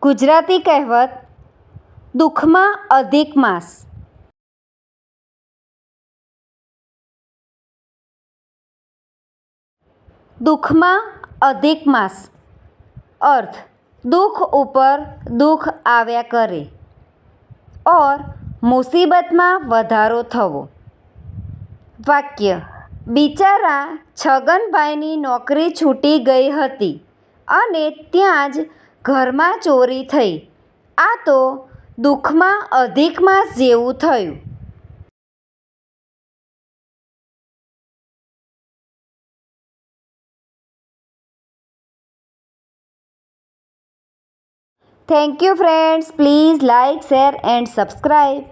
ગુજરાતી કહેવત દુઃખમાં અધિક માસ. દુઃખમાં અધિક માસ અર્થ દુઃખ ઉપર દુઃખ આવ્યા કરે ઓર મુસીબતમાં વધારો થવો. વાક્ય: બિચારા છગનભાઈની નોકરી છૂટી ગઈ હતી અને ત્યાં જ ઘરમાં ચોરી થઈ. આ તો દુઃખમાં અધિક માસ જેવું થયું. Thank you friends. Please like, share and subscribe.